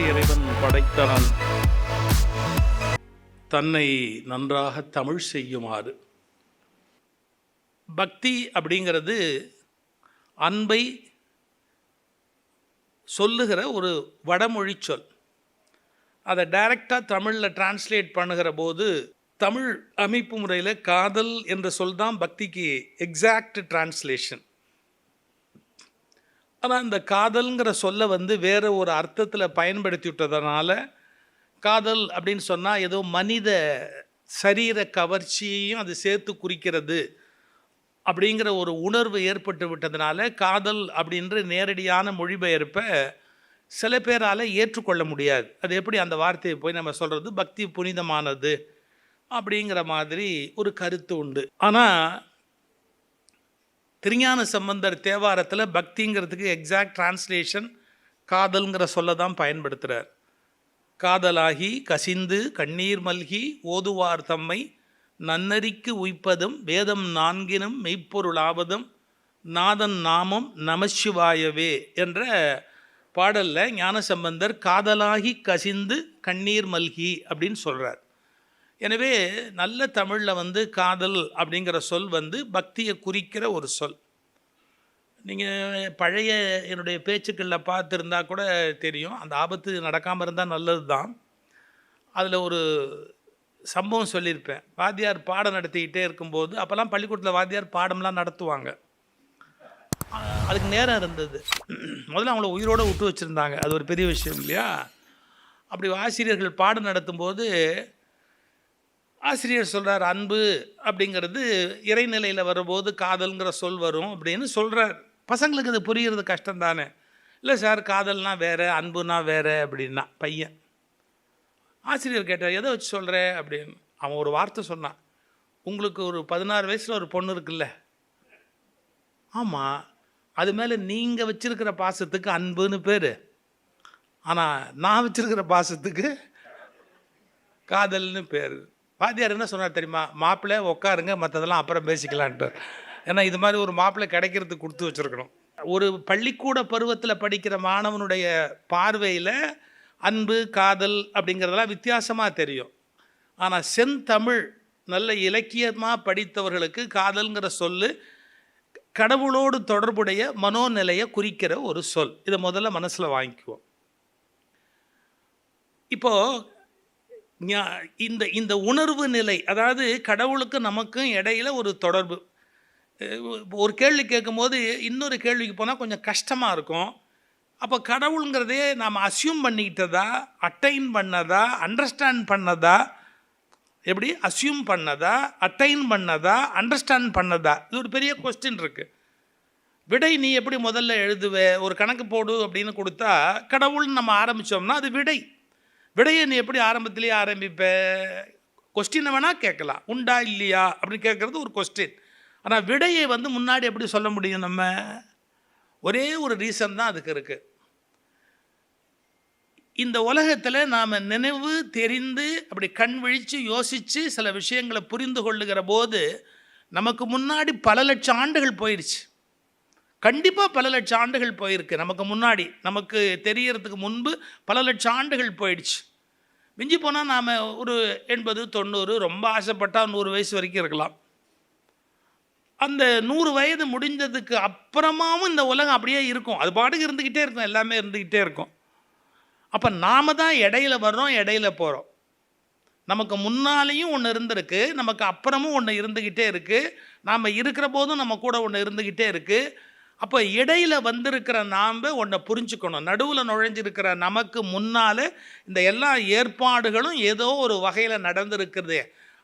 இறைவன் படைத்தனன் தன்னை நன்றாக தமிழ் செய்யுமாறு. பக்தி அப்படிங்கிறது அன்பை சொல்லுகிற ஒரு வடமொழி சொல். அதை டைரெக்டாக தமிழில் டிரான்ஸ்லேட் பண்ணுகிற போது தமிழ் அமைப்பு முறையில் காதல் என்ற சொல் தான் பக்திக்கு எக்ஸாக்ட் டிரான்ஸ்லேஷன். ஆனால் இந்த காதல்ங்கிற சொல்லை வேறு ஒரு அர்த்தத்தில் பயன்படுத்தி விட்டதுனால காதல் அப்படின்னு சொன்னால் ஏதோ மனித சரீர கவர்ச்சியையும் அது சேர்த்து குறிக்கிறது அப்படிங்கிற ஒரு உணர்வு ஏற்பட்டு விட்டதுனால காதல் அப்படின்ற நேரடியான மொழிபெயர்ப்பை சில பேரால் ஏற்றுக்கொள்ள முடியாது. அது எப்படி அந்த வார்த்தையை போய் நம்ம சொல்கிறது பக்தி புனிதமானது அப்படிங்கிற மாதிரி ஒரு கருத்து உண்டு. ஆனால் திருஞான சம்பந்தர் தேவாரத்தில் பக்திங்கிறதுக்கு எக்ஸாக்ட் டிரான்ஸ்லேஷன் காதல்ங்கிற சொல்ல தான் பயன்படுத்துகிறார். காதலாகி கசிந்து கண்ணீர் மல்கி ஓதுவார் தம்மை நன்னறிக்கு உய்ப்பதும் வேதம் நான்கினும் மெய்ப்பொருளாவதும் நாதன் நாமம் நமசிவாயவே என்ற பாடலில் ஞானசம்பந்தர் காதலாகி கசிந்து கண்ணீர் மல்கி அப்படின்னு சொல்கிறார். எனவே நல்ல தமிழில் காதல் அப்படிங்கிற சொல் பக்தியை குறிக்கிற ஒரு சொல். நீங்கள் பழைய என்னுடைய பேச்சுக்களில் பார்த்துருந்தா கூட தெரியும். அந்த ஆபத்து நடக்காமல் இருந்தால் நல்லது தான். அதில் ஒரு சம்பவம் சொல்லியிருப்பேன். வாத்தியார் பாடம் நடத்திக்கிட்டே இருக்கும்போது, அப்போல்லாம் பள்ளிக்கூடத்தில் வாத்தியார் பாடம்லாம் நடத்துவாங்க. அதுக்கு நேரம் இருந்தது. முதல்ல அவங்கள உயிரோடு விட்டு வச்சுருந்தாங்க. அது ஒரு பெரிய விஷயம் இல்லையா? அப்படி ஆசிரியர்கள் பாடம் நடத்தும்போது ஆசிரியர் சொல்கிறார், அன்பு அப்படிங்கிறது இறைநிலையில் வரும்போது காதல்ங்கிற சொல் வரும் அப்படின்னு சொல்கிறார். பசங்களுக்கு அது புரிகிறது கஷ்டம் தானே. இல்லை சார், காதல்னா வேறு அன்புனா வேறு அப்படின்னா பையன். ஆசிரியர் கேட்டார், எதை வச்சு சொல்கிற அப்படின்னு. அவன் ஒரு வார்த்தை சொன்னான், உங்களுக்கு ஒரு 16 வயசில் ஒரு பொண்ணு இருக்குல்ல, ஆமாம், அது மேலே நீங்கள் வச்சுருக்கிற பாசத்துக்கு அன்புன்னு பேர், ஆனால் நான் வச்சுருக்கிற பாசத்துக்கு காதல்னு பேர். வாத்தியார் என்ன சொன்னார் தெரியுமா? மாப்பிள்ளை உட்காருங்க, மற்றதெல்லாம் அப்புறம் பேசிக்கலான்ட்டு. ஏன்னா இது மாதிரி ஒரு மாப்பிள்ளை கிடைக்கிறதுக்கு கொடுத்து வச்சுருக்கணும். ஒரு பள்ளிக்கூட பருவத்தில் படிக்கிற மாணவனுடைய பார்வையில் அன்பு காதல் அப்படிங்கிறதெல்லாம் வித்தியாசமாக தெரியும். ஆனால் செந்தமிழ் நல்ல இலக்கியமாக படித்தவர்களுக்கு காதல்ங்கிற சொல் கடவுளோடு தொடர்புடைய மனோநிலையை குறிக்கிற ஒரு சொல். இதை முதல்ல மனசில் வாங்கிக்குவோம். இப்போது இந்த உணர்வு நிலை, அதாவது கடவுளுக்கு நமக்கும் இடையில ஒரு தொடர்பு. ஒரு கேள்வி கேட்கும்போது இன்னொரு கேள்விக்கு போனால் கொஞ்சம் கஷ்டமாக இருக்கும். அப்போ கடவுளுங்கிறதே நாம் அஸ்யூம் பண்ணிக்கிட்டதா, அட்டைன் பண்ணதா, அண்டர்ஸ்டாண்ட் பண்ணதா, எப்படி அஸ்யூம் பண்ணதா, அட்டைன் பண்ணதா, அண்டர்ஸ்டாண்ட் பண்ணதா? இது ஒரு பெரிய கொஸ்டின் இருக்குது. விடை நீ எப்படி முதல்ல எழுதுவே? ஒரு கணக்கு போடு அப்படின்னு கொடுத்தா கடவுள்னு நம்ம ஆரம்பித்தோம்னா அது விடை. விடையை நீ எப்படி ஆரம்பத்திலேயே ஆரம்பிப்ப? கொஸ்டினை வேணால் கேட்கலாம், உண்டா இல்லையா அப்படின்னு கேட்குறது ஒரு கொஸ்டின். ஆனால் விடையை முன்னாடி எப்படி சொல்ல முடியும்? நம்ம ஒரே ஒரு ரீசன் தான் அதுக்கு இருக்குது. இந்த உலகத்தில் நாம் நினைவு தெரிந்து அப்படி கண் விழித்து யோசித்து சில விஷயங்களை புரிந்து கொள்ளுகிற போது நமக்கு முன்னாடி பல லட்சம் ஆண்டுகள் போயிடுச்சு. கண்டிப்பாக பல லட்சம் ஆண்டுகள் போயிருக்கு. நமக்கு முன்னாடி, நமக்கு தெரியறதுக்கு முன்பு பல லட்சம் ஆண்டுகள் போயிடுச்சு. மிஞ்சி போனால் நாம் ஒரு 80 90, ரொம்ப ஆசைப்பட்டால் 100 வயசு வரைக்கும் இருக்கலாம். அந்த 100 வயது முடிஞ்சதுக்கு அப்புறமாவும் இந்த உலகம் அப்படியே இருக்கும். அது பாட்டுக்கு இருந்துக்கிட்டே இருக்கும், எல்லாமே இருந்துக்கிட்டே இருக்கும். அப்போ நாம் தான் இடையில வர்றோம், இடையில போகிறோம். நமக்கு முன்னாலேயும் ஒன்று இருந்திருக்கு, நமக்கு அப்புறமும் ஒன்று இருந்துக்கிட்டே இருக்குது, நாம் இருக்கிற போதும் நம்ம கூட ஒன்று இருந்துக்கிட்டே இருக்குது. அப்போ இடையில வந்திருக்கிற நாம் ஒன்றை புரிஞ்சுக்கணும். நடுவில் நுழைஞ்சிருக்கிற நமக்கு முன்னால் இந்த எல்லா ஏற்பாடுகளும் ஏதோ ஒரு வகையில் நடந்திருக்கிறது.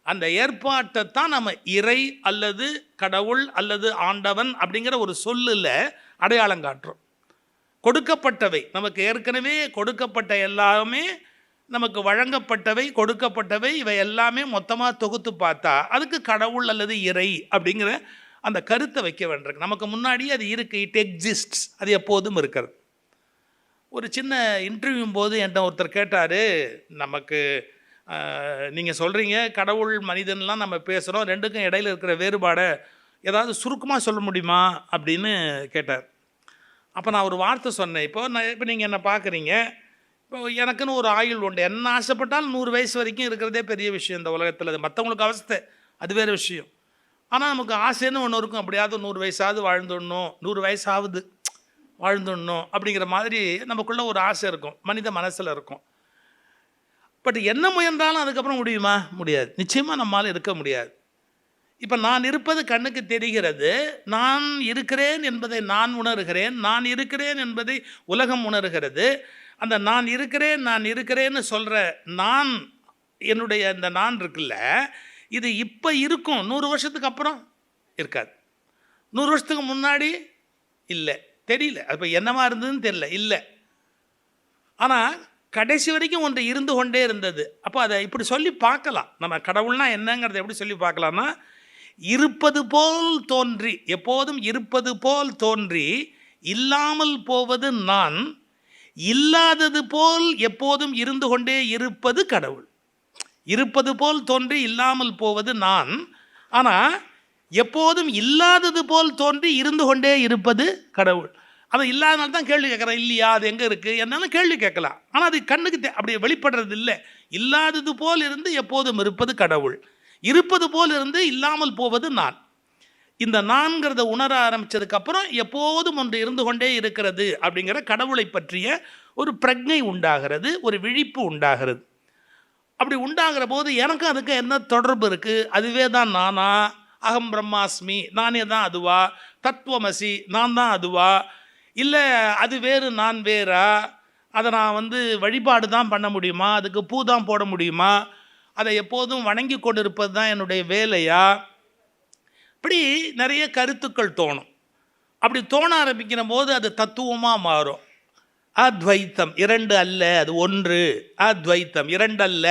அந்த ஏற்பாட்டை தான் நம்ம இறை அல்லது கடவுள் அல்லது ஆண்டவன் அப்படிங்கிற ஒரு சொல்லில் அடையாளம் காட்டுறோம். கொடுக்கப்பட்டவை நமக்கு ஏற்கனவே கொடுக்கப்பட்ட எல்லாமே, நமக்கு வழங்கப்பட்டவை கொடுக்கப்பட்டவை, இவை எல்லாமே மொத்தமாக தொகுத்து பார்த்தா அதுக்கு கடவுள் அல்லது இறை அப்படிங்கிற அந்த கருத்தை வைக்க வேண்டியிருக்கு. நமக்கு முன்னாடியே அது இருக்குது, இட் எக்ஸிஸ்ட்ஸ், அது எப்போதும் இருக்கிறது. ஒரு சின்ன இன்டர்வியூ போது என்கிட்ட ஒருத்தர் கேட்டார், நமக்கு நீங்கள் சொல்கிறீங்க கடவுள் மனிதன்லாம் நம்ம பேசுகிறோம், ரெண்டுக்கும் இடையில இருக்கிற வேறுபாடை ஏதாவது சுருக்கமாக சொல்ல முடியுமா அப்படின்னு கேட்டார். அப்போ நான் ஒரு வார்த்தை சொன்னேன். இப்போ நீங்கள் என்னை பார்க்குறீங்க, இப்போ எனக்குன்னு ஒரு ஆயுள் உண்டு. என்ன ஆசைப்பட்டாலும் 100 வயசு வரைக்கும் இருக்கிறதே பெரிய விஷயம் இந்த உலகத்தில். அது மற்றவங்களுக்கு அவஸ்தை, அது வேறு விஷயம். ஆனால் நமக்கு ஆசைன்னு ஒன்று இருக்கும், அப்படியாவது 100 வயசாவது வாழ்ந்துடணும், 100 வயசு ஆகுது வாழ்ந்துடணும் அப்படிங்கிற மாதிரி நமக்குள்ள ஒரு ஆசை இருக்கும், மனித மனசில் இருக்கும். பட் என்ன முயன்றாலும் அதுக்கப்புறம் முடியுமா? முடியாது. நிச்சயமாக நம்மால் இருக்க முடியாது. இப்போ நான் இருப்பது கண்ணுக்கு தெரிகிறது, நான் இருக்கிறேன் என்பதை நான் உணர்கிறேன், நான் இருக்கிறேன் என்பதை உலகம் உணர்கிறது. அந்த நான் இருக்கிறேன்னு சொல்கிற நான், என்னுடைய இந்த நான் இருக்குல்ல, இது இப்போ இருக்கும், 100 வருஷத்துக்கு அப்புறம் இருக்காது. 100 வருஷத்துக்கு முன்னாடி இல்லை, தெரியல. அப்போ என்னவா இருந்ததுன்னு தெரியல, இல்லை. ஆனால் கடைசி வரைக்கும் ஒன்று இருந்து கொண்டே இருந்தது. அப்போ அதை இப்படி சொல்லி பார்க்கலாம். நம்ம கடவுள்னா என்னங்கிறத எப்படி சொல்லி பார்க்கலாம்னா, இருப்பது போல் தோன்றி, எப்போதும் இருப்பது போல் தோன்றி இல்லாமல் போவது நான், இல்லாதது போல் எப்போதும் இருந்து கொண்டே இருப்பது கடவுள். இருப்பது போல் தோன்றி இல்லாமல் போவது நான், ஆனால் எப்போதும் இல்லாதது போல் தோன்றி இருந்து கொண்டே இருப்பது கடவுள். அது இல்லாதனால தான் கேள்வி கேட்குறேன், இல்லையா அது எங்கே இருக்குது என்னாலும் கேள்வி கேட்கலாம். ஆனால் அது கண்ணுக்கு அப்படி வெளிப்படுறது இல்லை. இல்லாதது போல் இருந்து எப்போதும் இருப்பது கடவுள், இருப்பது போல் இருந்து இல்லாமல் போவது நான். இந்த நான்கிறத உணர ஆரம்பித்ததுக்கப்புறம் எப்போதும் ஒன்று இருந்து கொண்டே இருக்கிறது அப்படிங்கிற கடவுளை பற்றிய ஒரு பிரஜை உண்டாகிறது, ஒரு விழிப்பு உண்டாகிறது. அப்படி உண்டாகிற போது எனக்கு அதுக்கு என்ன தொடர்பு இருக்குது? அதுவே தான் நானா? அகம் பிரம்மாஸ்மி, நானே தான் அதுவா? தத்துவமசி, நான் தான் அதுவா? இல்லை அது வேறு நான் வேறா? அதை நான் வழிபாடு தான் பண்ண முடியுமா? அதுக்கு பூ தான் போட முடியுமா? அதை எப்போதும் வணங்கி கொண்டு இருப்பது தான் என்னுடைய வேலையா? இப்படி நிறைய கருத்துக்கள் தோணும். அப்படி தோண ஆரம்பிக்கிற போது அது தத்துவமாக மாறும். அத்வைத்தம், இரண்டு அல்ல அது ஒன்று. அத்வைத்தம் இரண்டு அல்ல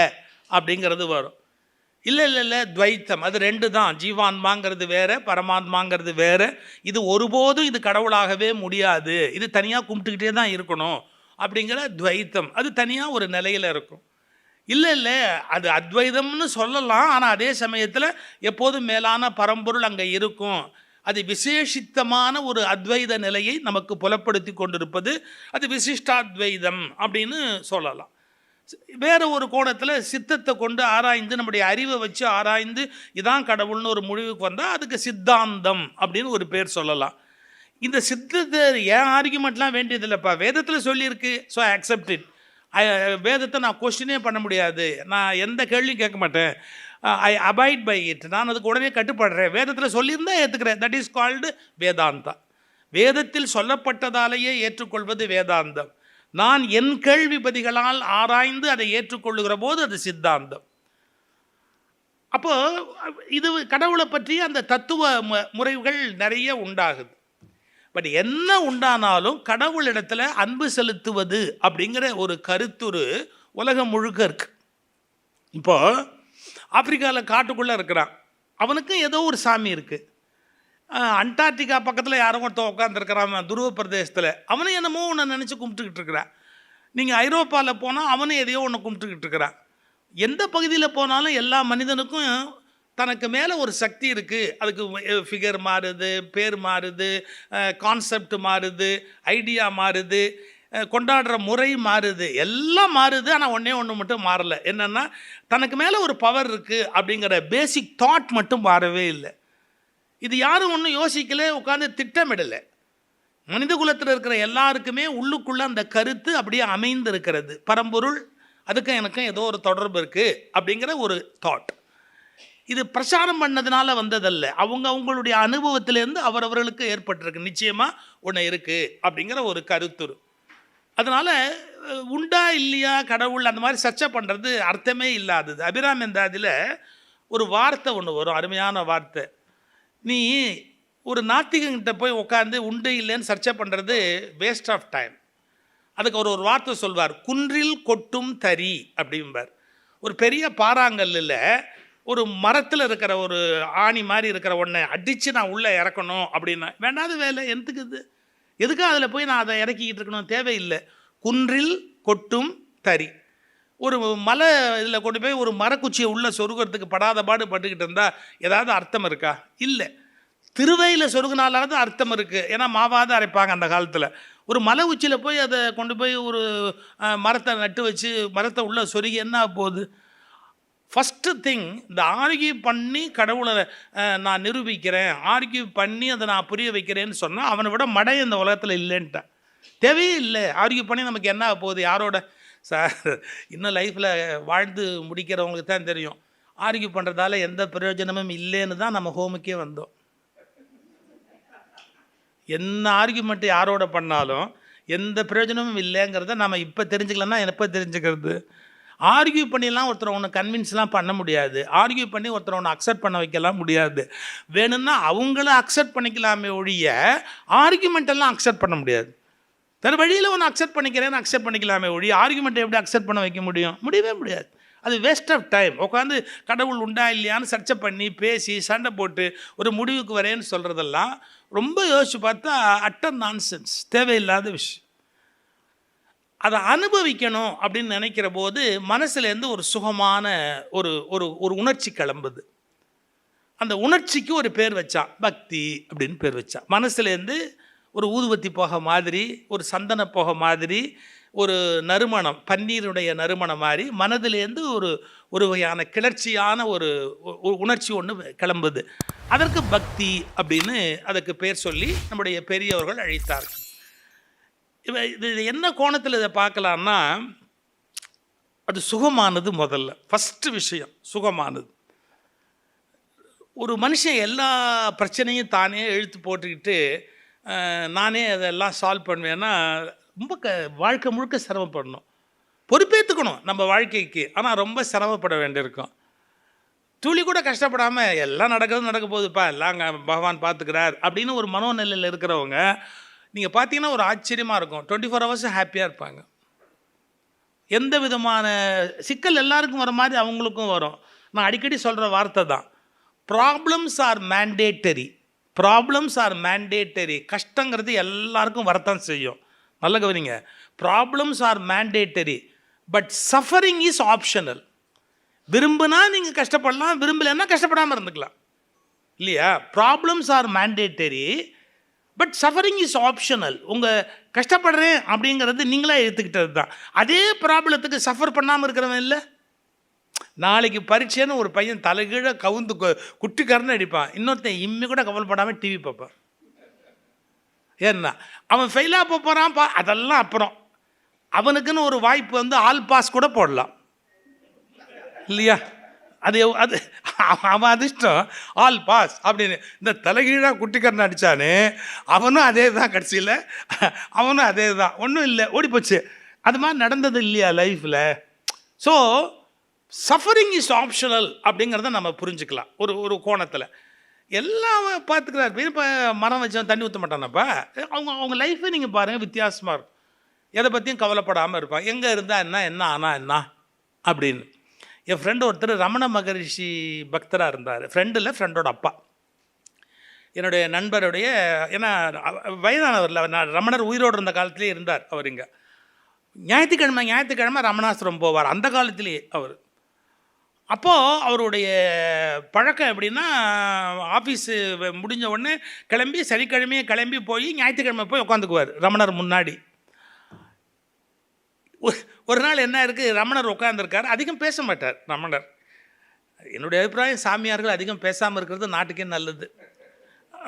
அப்படிங்கிறது வரும். இல்லை துவைத்தம் அது ரெண்டு தான். ஜீவான்மாங்கிறது வேற, பரமாத்மாங்கிறது வேற. இது ஒருபோதும் இது கடவுளாகவே முடியாது, இது தனியாக கும்பிட்டுக்கிட்டே தான் இருக்கணும் அப்படிங்கிற துவைத்தம், அது தனியாக ஒரு நிலையில் இருக்கும். இல்லை அது அத்வைதம்னு சொல்லலாம். ஆனால் அதே சமயத்தில் எப்போதும் மேலான பரம்பொருள் அங்கே இருக்கும். அது விசேஷித்தமான ஒரு அத்வைத நிலையை நமக்கு புலப்படுத்தி கொண்டிருப்பது, அது விசிஷ்டாத்வைதம் அப்படின்னு சொல்லலாம். வேறு ஒரு கோணத்தில் சித்தத்தை கொண்டு ஆராய்ந்து, நம்முடைய அறிவை வச்சு ஆராய்ந்து இதான் கடவுள்னு ஒரு முடிவுக்கு வந்தால் அதுக்கு சித்தாந்தம் அப்படின்னு ஒரு பேர் சொல்லலாம். இந்த சித்தத்தை ஏன் ஆர்கியூமெண்ட்லாம் வேண்டியதில்லைப்பா, வேதத்தில் சொல்லியிருக்கு, ஸோ ஐ அக்செப்ட் இட். வேதத்தை நான் கொஸ்டினே பண்ண முடியாது, நான் எந்த கேள்வியும் கேட்க மாட்டேன், ஐ அபாய்ட் பை இட், நான் அதுக்கு உடனே கட்டுப்படுறேன். வேதத்தில் சொல்லியிருந்தா ஏற்றுக்கிறேன். That is called Vedanta. வேதத்தில் சொல்லப்பட்டதாலேயே ஏற்றுக்கொள்வது வேதாந்தம். நான் என் கேள்வி பதிகளால் ஆராய்ந்து அதை ஏற்றுக்கொள்ளுகிற போது அது சித்தாந்தம். அப்போ இது கடவுளை பற்றி அந்த தத்துவ முறைகள் நிறைய உண்டாகுது. பட் என்ன உண்டானாலும் கடவுளிடத்தில் அன்பு செலுத்துவது அப்படிங்கிற ஒரு கருத்துரு உலகம் முழுக்க இருக்கு. இப்போ ஆப்பிரிக்காவில் காட்டுக்குள்ளே இருக்கிறான், அவனுக்கும் ஏதோ ஒரு சாமி இருக்குது. அண்டார்டிகா பக்கத்தில் யாரும் ஒருத்தன் உட்காந்துருக்கிறான் துருவ பிரதேசத்தில், அவனும் என்னமோ ஒன்று நினச்சி கும்பிட்டுக்கிட்டு இருக்கிறான். நீங்கள் ஐரோப்பாவில் போனால் அவனும் எதையோ ஒன்று கும்பிட்டுக்கிட்டு இருக்கிறான். எந்த பகுதியில் போனாலும் எல்லா மனிதனுக்கும் தனக்கு மேலே ஒரு சக்தி இருக்குது. அதுக்கு ஃபிகர் மாறுது, பேர் மாறுது, கான்செப்ட் மாறுது, ஐடியா மாறுது, கொண்டாடுற முறை மாறுது, எல்லாம் மாறுது. ஆனால் ஒன்று மட்டும் மாறலை. என்னென்னா தனக்கு மேலே ஒரு பவர் இருக்குது அப்படிங்கிற பேசிக் தாட் மட்டும் மாறவே இல்லை. இது யாரும் ஒன்றும் யோசிக்கலை, உட்காந்து திட்டமிடலை. மனித குலத்தில் இருக்கிற எல்லாருக்குமே உள்ளுக்குள்ளே அந்த கருத்து அப்படியே அமைந்து இருக்கிறது. பரம்பொருள் அதுக்கும் எனக்கும் ஏதோ ஒரு தொடர்பு இருக்குது அப்படிங்கிற ஒரு தாட். இது பிரச்சாரம் பண்ணதுனால வந்ததல்ல, அவங்களுடைய அனுபவத்திலேருந்து அவரவர்களுக்கு ஏற்பட்டிருக்கு. நிச்சயமாக ஒன்று இருக்குது அப்படிங்கிற ஒரு கருத்துரு. அதனால் உண்டா இல்லையா கடவுள் அந்த மாதிரி சர்ச்சை பண்ணுறது அர்த்தமே இல்லாதது. அபிராம் எந்தாதியில் ஒரு வார்த்தை ஒன்று வரும், அருமையான வார்த்தை. நீ ஒரு நாத்திகங்கிட்ட போய் உட்காந்து உண்டு இல்லைன்னு சர்ச்சை பண்ணுறது வேஸ்ட் ஆஃப் டைம். அதுக்கு ஒரு வார்த்தை சொல்வார், குன்றில் கொட்டும் தறி அப்படிம்பார். ஒரு பெரிய பாறாங்கல்லில் ஒரு மரத்தில் இருக்கிற ஒரு ஆணி மாதிரி இருக்கிற ஒன்றை அடித்து நான் உள்ளே இறக்கணும் அப்படின்னா வேண்டாத வேலை, எதுக்குது, எதுக்காக அதில் போய் நான் அதை இறக்கிக்கிட்டு இருக்கணும், தேவையில்லை. குன்றில் கொட்டும் தறி. ஒரு மலை இதில் கொண்டு போய் ஒரு மரக்குச்சியை உள்ளே சொருகிறதுக்கு படாத பாடு பட்டுக்கிட்டு இருந்தால் ஏதாவது அர்த்தம் இருக்கா? இல்லை. திருவையில் சொருகினாலாவது அர்த்தம் இருக்குது, ஏன்னா மாவாத அரைப்பாங்க அந்த காலத்தில். ஒரு மலை உச்சியில் போய் அதை கொண்டு போய் ஒரு மரத்தை நட்டு வச்சு மரத்தை உள்ள சொருகி என்ன போகுது? ஃபஸ்ட்டு திங், இந்த ஆர்கியூ பண்ணி கடவுளை நான் நிரூபிக்கிறேன், ஆர்கியூ பண்ணி அதை நான் புரிய வைக்கிறேன்னு சொன்னால் அவனை விட மடை இந்த உலகத்தில் இல்லைன்ட்டேன். தேவையே இல்லை. ஆர்கியூ பண்ணி நமக்கு என்ன போகுது? யாரோட சார் இன்னும் லைஃப்பில் வாழ்ந்து முடிக்கிறவங்களுக்கு தான் தெரியும். ஆர்கியூ பண்ணுறதால எந்த பிரயோஜனமும் இல்லைன்னு தான் நம்ம ஹோமுக்கே வந்தோம். என்ன ஆர்கியூமெண்ட் யாரோட பண்ணாலும் எந்த பிரயோஜனமும் இல்லைங்கிறத நம்ம இப்போ தெரிஞ்சுக்கலன்னா எப்போ தெரிஞ்சுக்கிறது? ஆர்கியூ பண்ணிலாம் ஒருத்தரை ஒன்று கன்வின்ஸ்லாம் பண்ண முடியாது. ஆர்கியூ பண்ணி ஒருத்தரை ஒன்று அக்செப்ட் பண்ண வைக்கலாம் முடியாது. வேணும்னா அவங்கள அக்செப்ட் பண்ணிக்கலாமே ஒழிய ஆர்கியூமெண்ட்டெல்லாம் அக்செப்ட் பண்ண முடியாது. வேறு வழியில் ஒன்று அக்செப்ட் பண்ணிக்கலாமே ஒழிய ஆர்கியூமெண்ட்டை எப்படி அக்செப்ட் பண்ண வைக்க முடியும்? முடியவே முடியாது. அது வேஸ்ட் ஆஃப் டைம். உட்காந்து கடவுள் உண்டா இல்லையான்னு சர்ச்சை பண்ணி பேசி சண்டை போட்டு ஒரு முடிவுக்கு வரேன்னு சொல்கிறதெல்லாம் ரொம்ப யோசிச்சு பார்த்தா அட்டர் நான்சென்ஸ், தேவையில்லாத விஷயம். அதை அனுபவிக்கணும் அப்படின்னு நினைக்கிற போது மனசுலேருந்து ஒரு சுகமான ஒரு ஒரு ஒரு உணர்ச்சி கிளம்புது. அந்த உணர்ச்சிக்கு ஒரு பேர் வச்சான், பக்தி அப்படின்னு பேர் வச்சான். மனசுலேருந்து ஒரு ஊதுவத்தி போக மாதிரி, ஒரு சந்தன போக மாதிரி, ஒரு நறுமணம், பன்னீருடைய நறுமணம் மாதிரி மனதிலேருந்து ஒரு வகையான கிளர்ச்சியான ஒரு உணர்ச்சி ஒன்று கிளம்புது. அதற்கு பக்தி அப்படின்னு அதுக்கு பேர் சொல்லி நம்முடைய பெரியவர்கள் அழைத்தார்கள். இது என்ன கோணத்தில் இதை பார்க்கலான்னா, அது சுகமானது. முதல்ல ஃபஸ்ட்டு விஷயம் சுகமானது. ஒரு மனுஷன் எல்லா பிரச்சனையும் தானே இழுத்து போட்டுக்கிட்டு நானே அதெல்லாம் சால்வ் பண்ணுவேன்னா ரொம்ப வாழ்க்கை முழுக்க சிரமப்படணும். பொறுப்பேற்றுக்கணும் நம்ம வாழ்க்கைக்கு, ஆனால் ரொம்ப சிரமப்பட வேண்டியிருக்கும். துளி கூட கஷ்டப்படாமல் எல்லாம் நடக்க போகுதுப்பா, எல்லாம் பகவான் பார்த்துக்கிறார் அப்படின்னு ஒரு மனோநிலையில் இருக்கிறவங்க நீங்கள் பார்த்தீங்கன்னா ஒரு ஆச்சரியமாக இருக்கும். 24 hours ஹாப்பியாக இருப்பாங்க. எந்த விதமான சிக்கல் எல்லாருக்கும் வர மாதிரி அவங்களுக்கும் வரும். நான் அடிக்கடி சொல்கிற வார்த்தை தான், problems are mandatory. Problems are mandatory. கஷ்டங்கிறது எல்லாருக்கும் வரத்தான் செய்யும். நல்ல கவனிங்க, problems are mandatory but suffering is optional. விரும்புனா நீங்கள் கஷ்டப்படலாம், விரும்பலைன்னா கஷ்டப்படாமல் இருந்துக்கலாம் இல்லையா? Problems are mandatory but suffering is optional. உங்கள் கஷ்டப்படுறேன் அப்படிங்கிறது நீங்களாக எடுத்துக்கிட்டது தான். அதே ப்ராப்ளத்துக்கு சஃபர் பண்ணாமல் இருக்கிறவன் இல்லை. நாளைக்கு பரீட்சைன்னு ஒரு பையன் தலைகீழ கவுந்து குட்டிக்காரன்னு அடிப்பான், இன்னொருத்தன் இம்மி கூட கவலைப்படாமல் டிவி பார்ப்பான். ஏன்னா அவன் ஃபெயிலாக போகிறான் அதெல்லாம் அப்புறம். அவனுக்குன்னு ஒரு வாய்ப்பு வந்து ஆல் பாஸ் கூட போடலாம் இல்லையா? அது அவன் அதிர்ஷ்டம் ஆல் பாஸ் அப்படின்னு. இந்த தலைகீழாக குட்டிக்காரன் அடித்தானே அவனும் அதே தான், கடைசியில் அவனும் அதே தான், ஒன்றும் இல்லை, ஓடிப்போச்சு. அது மாதிரி நடந்தது இல்லையா லைஃப்பில்? ஸோ சஃபரிங் இஸ் ஆப்ஷனல் அப்படிங்கிறத நம்ம புரிஞ்சுக்கலாம் ஒரு ஒரு கோணத்தில். எல்லாம் பார்த்துக்கிறார். இப்போ மரம் வச்சவன் தண்ணி ஊற்ற மாட்டானப்பா. அவங்க லைஃப்பை நீங்கள் பாருங்கள், வித்தியாசமாக இருக்கும். எதை பற்றியும் கவலைப்படாமல் இருப்பான். எங்கே இருந்தால் என்ன ஆனால் என்ன அப்படின்னு. என் ஃப்ரெண்டு ஒருத்தர் ரமண மகரிஷி பக்தராக இருந்தார். ஃப்ரெண்டில் ஃப்ரெண்டோட அப்பா, என்னுடைய நண்பருடைய, ஏன்னா வயதானவரில், நான் ரமணர் உயிரோடு இருந்த காலத்திலே இருந்தார் அவர். இங்கே ஞாயிற்றுக்கிழமை ரமணாசிரம் போவார் அந்த காலத்திலேயே அவர். அப்போது அவருடைய பழக்கம் எப்படின்னா, ஆஃபீஸு முடிஞ்ச உடனே கிளம்பி சனிக்கிழமையே கிளம்பி போய் ஞாயிற்றுக்கிழமை போய் உட்காந்துக்குவார் ரமணர் முன்னாடி. ஒரு நாள் என்ன இருக்குது, ரமணர் உட்காந்துருக்கார், அதிகம் பேச மாட்டார் ரமணர். என்னுடைய அபிப்பிராயம் சாமியார்கள் அதிகம் பேசாமல் இருக்கிறது நாட்டுக்கே நல்லது.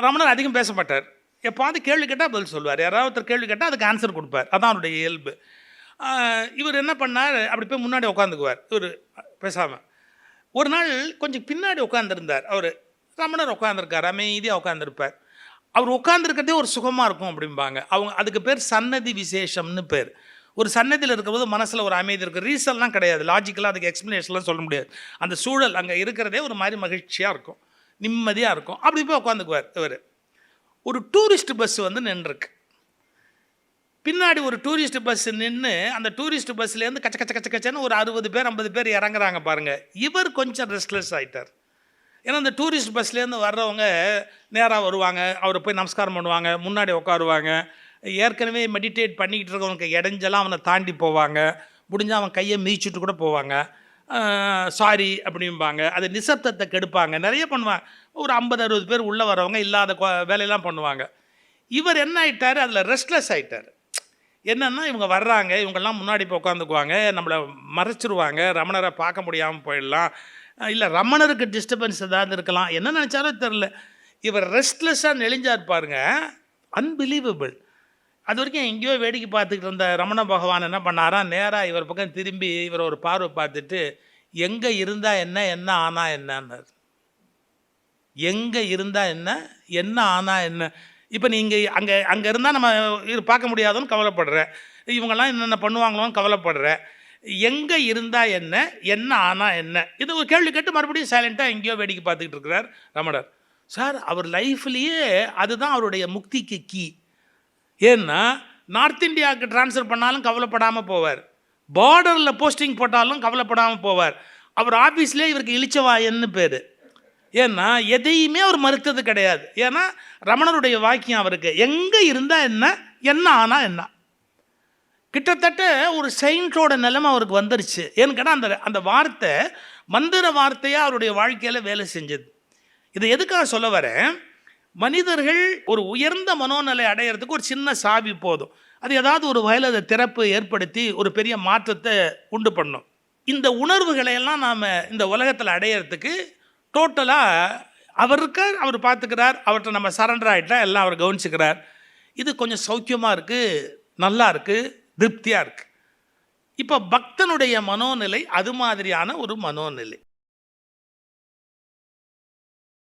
ரமணர் அதிகம் பேச மாட்டார். எப்போது கேள்வி கேட்டால் பதில் சொல்வார். யாராவது ஒருத்தர் கேள்வி கேட்டால் அதுக்கு ஆன்சர் கொடுப்பார். அதான் அவருடைய இயல்பு. இவர் என்ன பண்ணார், அப்படி போய் முன்னாடி உட்காந்துக்குவார் இவர் பேசாமல். ஒரு நாள் கொஞ்சம் பின்னாடி உட்காந்துருந்தார் அவர். ரமணர் உட்காந்துருக்கார், அமைதியாக உட்காந்துருப்பார். அவர் உட்காந்துருக்கிறதே ஒரு சுகமாக இருக்கும் அப்படிம்பாங்க அவங்க. அதுக்கு பேர் சன்னதி விசேஷம்னு பேர். ஒரு சன்னதியில் இருக்கிறபோது மனசில் ஒரு அமைதி இருக்குது. ரீசன்லாம் கிடையாது, லாஜிக்கலாக அதுக்கு எக்ஸ்ப்ளனேஷன்லாம் சொல்ல முடியாது. அந்த சூழல் அங்கே இருக்கிறதே ஒரு மாதிரி மகிழ்ச்சியாக இருக்கும், நிம்மதியாக இருக்கும். அப்படி போய் உட்காந்துக்குவார் இவர். ஒரு டூரிஸ்ட் பஸ் வந்து நின்றுருக்கு. பின்னாடி ஒரு டூரிஸ்ட் பஸ் நின்று, அந்த டூரிஸ்ட் பஸ்லேருந்து கச்சன்னு ஒரு 60 பேர் 50 பேர் இறங்குறாங்க பாருங்கள். இவர் கொஞ்சம் ரெஸ்ட்லெஸ் ஆகிட்டார். ஏன்னா அந்த டூரிஸ்ட் பஸ்லேருந்து வர்றவங்க நேராக வருவாங்க, அவரை போய் நமஸ்காரம் பண்ணுவாங்க, முன்னாடி உட்காருவாங்க. ஏற்கனவே மெடிடேட் பண்ணிக்கிட்டு இருக்கவனுக்கு இடைஞ்செல்லாம் அவனை தாண்டி போவாங்க. முடிஞ்சால் அவன் கையை மீச்சிட்டு கூட போவாங்க. சாரி அப்படிம்பாங்க. அது நிசப்தத்தை கெடுப்பாங்க, நிறைய பண்ணுவாங்க. ஒரு 50-60 பேர் உள்ளே வரவங்க இல்லாத வேலையெல்லாம் பண்ணுவாங்க. இவர் என்ன ஆகிட்டார், அதில் ரெஸ்ட்லெஸ் ஆகிட்டார். என்னன்னா இவங்க வர்றாங்க, இவங்கெல்லாம் முன்னாடி போய் உட்காந்துக்குவாங்க, நம்மளை மறைச்சிருவாங்க, ரமணரை பார்க்க முடியாமல் போயிடலாம், இல்லை ரமணருக்கு டிஸ்டர்பன்ஸ் ஏதாவது இருக்கலாம், என்ன நினச்சாலும் தெரில. இவர் ரெஸ்ட்லெஸ்ஸாக நெளிஞ்சார் பாருங்க, அன்பிலீவபிள். அது வரைக்கும் எங்கேயோ வேடிக்கை பார்த்துக்கிட்டு இருந்த ரமண பகவான் என்ன பண்ணாரா, நேராக இவர் பக்கம் திரும்பி இவர் ஒரு பார்வை பார்த்துட்டு, எங்கே இருந்தால் என்ன, என்ன ஆனா என்னன்னார். எங்கே இருந்தால் என்ன, என்ன ஆனா என்ன. இப்போ நீங்கள் அங்கே இருந்தால் நம்ம பார்க்க முடியாதுன்னு கவலைப்படுற, இவங்கெல்லாம் என்னென்ன பண்ணுவாங்களோன்னு கவலைப்படுற, எங்கே இருந்தால் என்ன, என்ன ஆனா என்ன, இது ஒரு கேள்வி கேட்டு மறுபடியும் சைலண்ட்டாக எங்கேயோ வேடிக்கை பார்த்துக்கிட்டு இருக்கிறார் ரமணர். சார் அவர் லைஃப்லேயே அதுதான் அவருடைய முக்திக்கு கீ. ஏன்னா நார்த் இந்தியாவுக்கு ட்ரான்ஸ்ஃபர் பண்ணாலும் கவலைப்படாமல் போவார், பார்டரில் போஸ்டிங் போட்டாலும் கவலைப்படாமல் போவார். அவர் ஆஃபீஸ்லேயே இவருக்கு இளிச்சவாயன்னு பேர். ஏன்னா எதையுமே அவர் மறுத்தது கிடையாது. ஏன்னா ரமணருடைய வாக்கியம் அவருக்கு எங்கே இருந்தால் என்ன, என்ன ஆனால் என்ன. கிட்டத்தட்ட ஒரு செயின்ட்டோட நிலைமை அவருக்கு வந்துருச்சு. ஏன்னு கேட்டால் அந்த வார்த்தை மந்திர வார்த்தையாக அவருடைய வாழ்க்கையில் வேலை செஞ்சது. இதை எதுக்காக சொல்ல வரேன், மனிதர்கள் ஒரு உயர்ந்த மனோநிலை அடையிறதுக்கு ஒரு சின்ன சாவி போதும். அது ஏதாவது ஒரு வகையில் அதை திறப்பு ஏற்படுத்தி ஒரு பெரிய மாற்றத்தை உண்டு பண்ணும். இந்த உணர்வுகளை எல்லாம் நாம் இந்த உலகத்தில் அடையிறதுக்கு டோட்டலாக அவர் பார்த்துக்கிறார், அவர்கிட்ட நம்ம சரண்டர் ஆகிட்டா எல்லாம் அவர் கவனிச்சுக்கிறார். இது கொஞ்சம் சௌக்கியமாக இருக்குது, நல்லா இருக்குது, திருப்தியாக இருக்குது. இப்போ பக்தனுடைய மனோநிலை அது மாதிரியான ஒரு மனோநிலை.